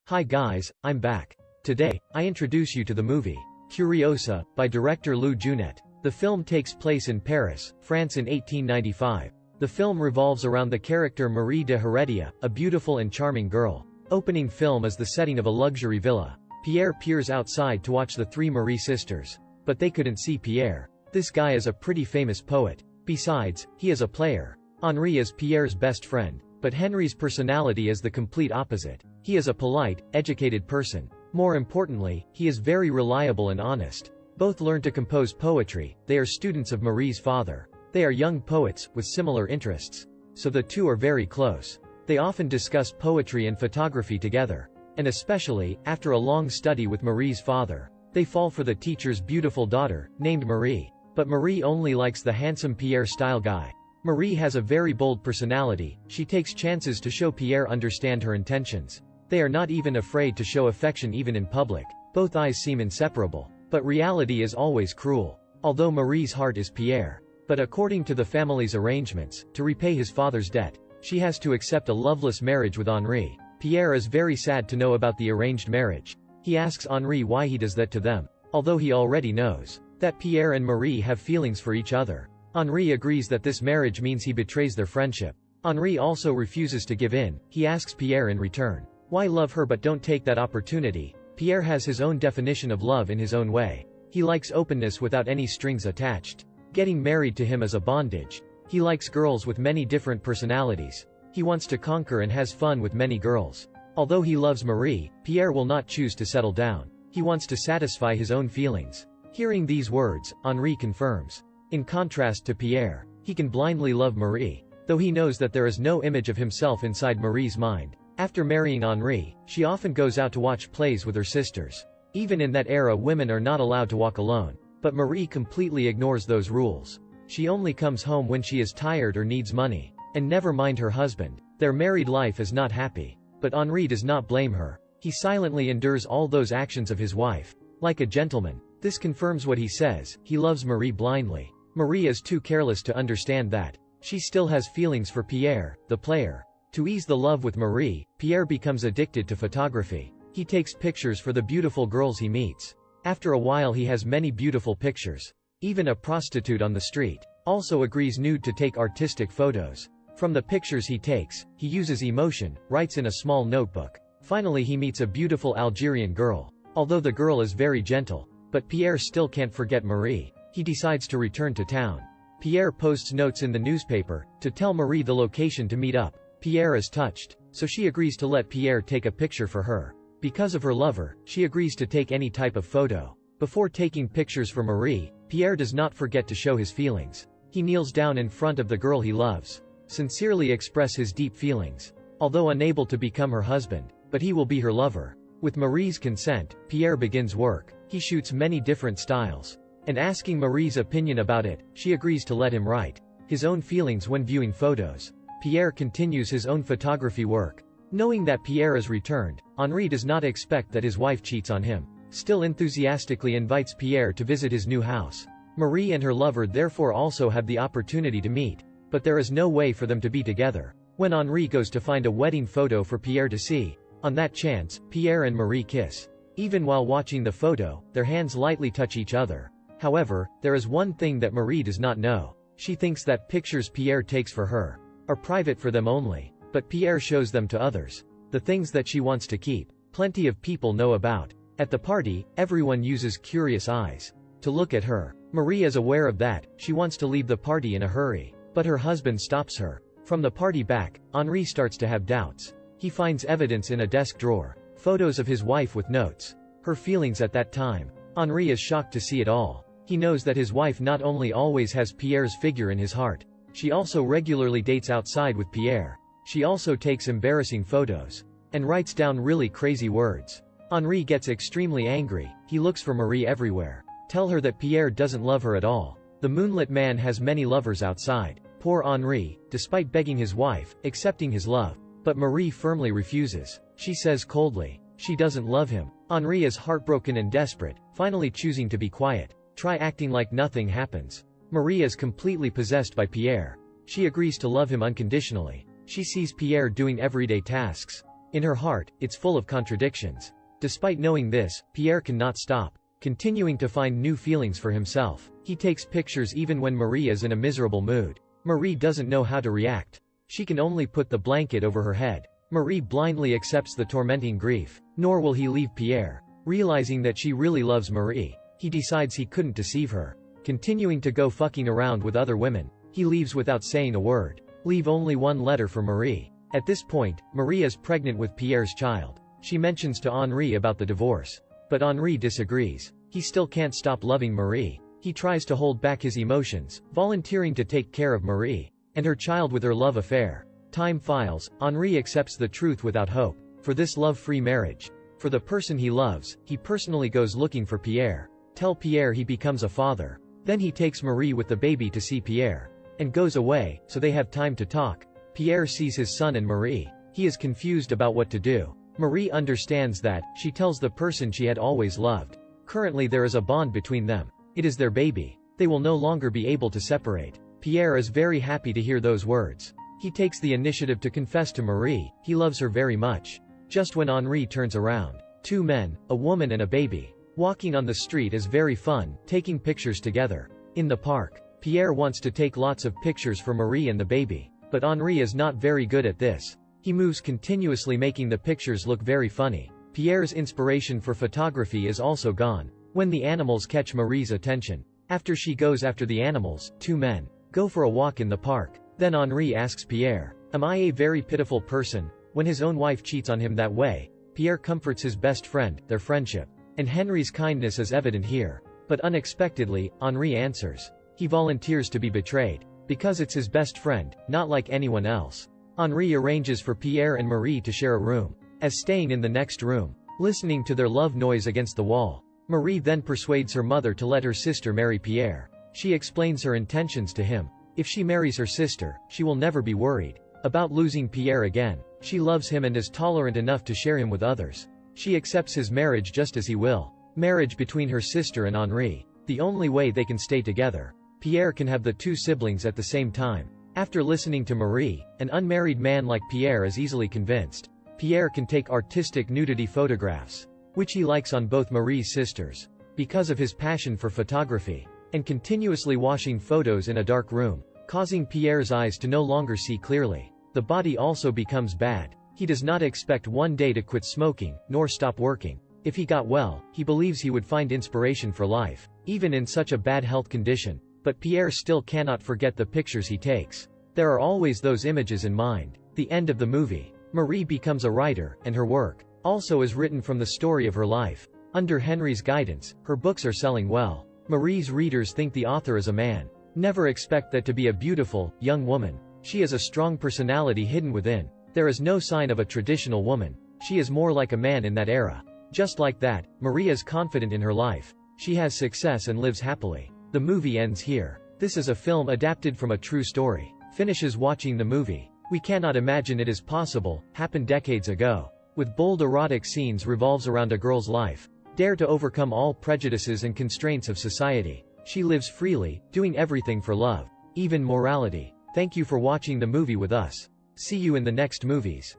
Hi guys, I'm back. Today, I introduce you to the movie, Curiosa, by director Lou Junet. The film takes place in Paris, France in 1895. The film revolves around the character Marie de Heredia, a beautiful and charming girl. Opening film is the setting of a luxury villa. Pierre peers outside to watch the three Marie sisters. But they couldn't see Pierre. This guy is a pretty famous poet. Besides, he is a player. Henri is Pierre's best friend. But Henri's personality is the complete opposite. He is a polite, educated person. More importantly, he is very reliable and honest. Both learn to compose poetry. They are students of Marie's father. They are young poets, with similar interests. So the two are very close. They often discuss poetry and photography together. And especially, after a long study with Marie's father, they fall for the teacher's beautiful daughter, named Marie. But Marie only likes the handsome Pierre-style guy. Marie has a very bold personality. She takes chances to show Pierre understand her intentions. They are not even afraid to show affection even in public. Both eyes seem inseparable. But reality is always cruel. Although Marie's heart is Pierre. But according to the family's arrangements, to repay his father's debt, she has to accept a loveless marriage with Henri. Pierre is very sad to know about the arranged marriage. He asks Henri why he does that to them, although he already knows that Pierre and Marie have feelings for each other. Henri agrees that this marriage means he betrays their friendship. Henri also refuses to give in. He asks Pierre in return, why love her but don't take that opportunity? Pierre has his own definition of love in his own way. He likes openness without any strings attached. Getting married to him is a bondage. He likes girls with many different personalities. He wants to conquer and has fun with many girls. Although he loves Marie, Pierre will not choose to settle down. He wants to satisfy his own feelings. Hearing these words, Henri confirms. In contrast to Pierre, he can blindly love Marie, though he knows that there is no image of himself inside Marie's mind. After marrying Henri, she often goes out to watch plays with her sisters. Even in that era, women are not allowed to walk alone. But Marie completely ignores those rules. She only comes home when she is tired or needs money. And never mind her husband. Their married life is not happy. But Henri does not blame her. He silently endures all those actions of his wife. Like a gentleman. This confirms what he says, he loves Marie blindly. Marie is too careless to understand that. She still has feelings for Pierre, the player. To ease the love with Marie, Pierre becomes addicted to photography. He takes pictures for the beautiful girls he meets. After a while he has many beautiful pictures. Even a prostitute on the street also agrees nude to take artistic photos. From the pictures he takes, he uses emotion, writes in a small notebook. Finally he meets a beautiful Algerian girl. Although the girl is very gentle. But Pierre still can't forget Marie. He decides to return to town. Pierre posts notes in the newspaper, to tell Marie the location to meet up. Pierre is touched, so she agrees to let Pierre take a picture for her. Because of her lover, she agrees to take any type of photo. Before taking pictures for Marie, Pierre does not forget to show his feelings. He kneels down in front of the girl he loves. Sincerely express his deep feelings. Although unable to become her husband, but he will be her lover. With Marie's consent, Pierre begins work. He shoots many different styles. And asking Marie's opinion about it, she agrees to let him write his own feelings when viewing photos. Pierre continues his own photography work. Knowing that Pierre is returned, Henri does not expect that his wife cheats on him. Still enthusiastically invites Pierre to visit his new house. Marie and her lover therefore also have the opportunity to meet. But there is no way for them to be together. When Henri goes to find a wedding photo for Pierre to see, on that chance, Pierre and Marie kiss. Even while watching the photo, their hands lightly touch each other. However, there is one thing that Marie does not know. She thinks that pictures Pierre takes for her are private for them only. But Pierre shows them to others. The things that she wants to keep, plenty of people know about. At the party, everyone uses curious eyes to look at her. Marie is aware of that. She wants to leave the party in a hurry. But her husband stops her. From the party back, Henri starts to have doubts. He finds evidence in a desk drawer. Photos of his wife with notes. Her feelings at that time. Henri is shocked to see it all. He knows that his wife not only always has Pierre's figure in his heart. She also regularly dates outside with Pierre. She also takes embarrassing photos. And writes down really crazy words. Henri gets extremely angry. He looks for Marie everywhere. Tell her that Pierre doesn't love her at all. The moonlit man has many lovers outside. Poor Henri, despite begging his wife, accepting his love. But Marie firmly refuses. She says coldly, she doesn't love him. Henri is heartbroken and desperate, finally choosing to be quiet. Try acting like nothing happens. Marie is completely possessed by Pierre. She agrees to love him unconditionally. She sees Pierre doing everyday tasks. In her heart, it's full of contradictions. Despite knowing this, Pierre cannot stop, continuing to find new feelings for himself. He takes pictures even when Marie is in a miserable mood. Marie doesn't know how to react. She can only put the blanket over her head. Marie blindly accepts the tormenting grief. Nor will he leave Pierre. Realizing that she really loves Marie, he decides he couldn't deceive her. Continuing to go fucking around with other women, he leaves without saying a word. Leave only one letter for Marie. At this point, Marie is pregnant with Pierre's child. She mentions to Henri about the divorce. But Henri disagrees. He still can't stop loving Marie. He tries to hold back his emotions, volunteering to take care of Marie and her child with her love affair. Time files. Henri accepts the truth without hope. For this love-free marriage, for the person he loves, he personally goes looking for Pierre. Tell Pierre he becomes a father. Then he takes Marie with the baby to see Pierre and goes away, so they have time to talk. Pierre sees his son and Marie. He is confused about what to do. Marie understands that. She tells the person she had always loved. Currently there is a bond between them. It is their baby. They will no longer be able to separate. Pierre is very happy to hear those words. He takes the initiative to confess to Marie. He loves her very much. Just when Henri turns around, two men, a woman and a baby, walking on the street is very fun, taking pictures together. In the park, Pierre wants to take lots of pictures for Marie and the baby. But Henri is not very good at this. He moves continuously, making the pictures look very funny. Pierre's inspiration for photography is also gone. When the animals catch Marie's attention. After she goes after the animals, two men go for a walk in the park. Then Henri asks Pierre, "Am I a very pitiful person?" When his own wife cheats on him that way, Pierre comforts his best friend. Their friendship and Henri's kindness is evident here. But unexpectedly, Henri answers. He volunteers to be betrayed. Because it's his best friend, not like anyone else. Henri arranges for Pierre and Marie to share a room, as staying in the next room, listening to their love noise against the wall. Marie then persuades her mother to let her sister marry Pierre. She explains her intentions to him. If she marries her sister, she will never be worried about losing Pierre again. She loves him and is tolerant enough to share him with others. She accepts his marriage just as he will. Marriage between her sister and Henri. The only way they can stay together. Pierre can have the two siblings at the same time. After listening to Marie, an unmarried man like Pierre is easily convinced. Pierre can take artistic nudity photographs, which he likes on both Marie's sisters. Because of his passion for photography, and continuously washing photos in a dark room, causing Pierre's eyes to no longer see clearly. The body also becomes bad. He does not expect one day to quit smoking, nor stop working. If he got well, he believes he would find inspiration for life, even in such a bad health condition. But Pierre still cannot forget the pictures he takes. There are always those images in mind. The end of the movie. Marie becomes a writer, and her work also is written from the story of her life. Under Henri's guidance, her books are selling well. Marie's readers think the author is a man. Never expect that to be a beautiful, young woman. She has a strong personality hidden within. There is no sign of a traditional woman. She is more like a man in that era. Just like that, Marie is confident in her life. She has success and lives happily. The movie ends here. This is a film adapted from a true story. Finishes watching the movie. We cannot imagine it is possible, happened decades ago. With bold erotic scenes revolves around a girl's life. Dare to overcome all prejudices and constraints of society. She lives freely, doing everything for love. Even morality. Thank you for watching the movie with us. See you in the next movies.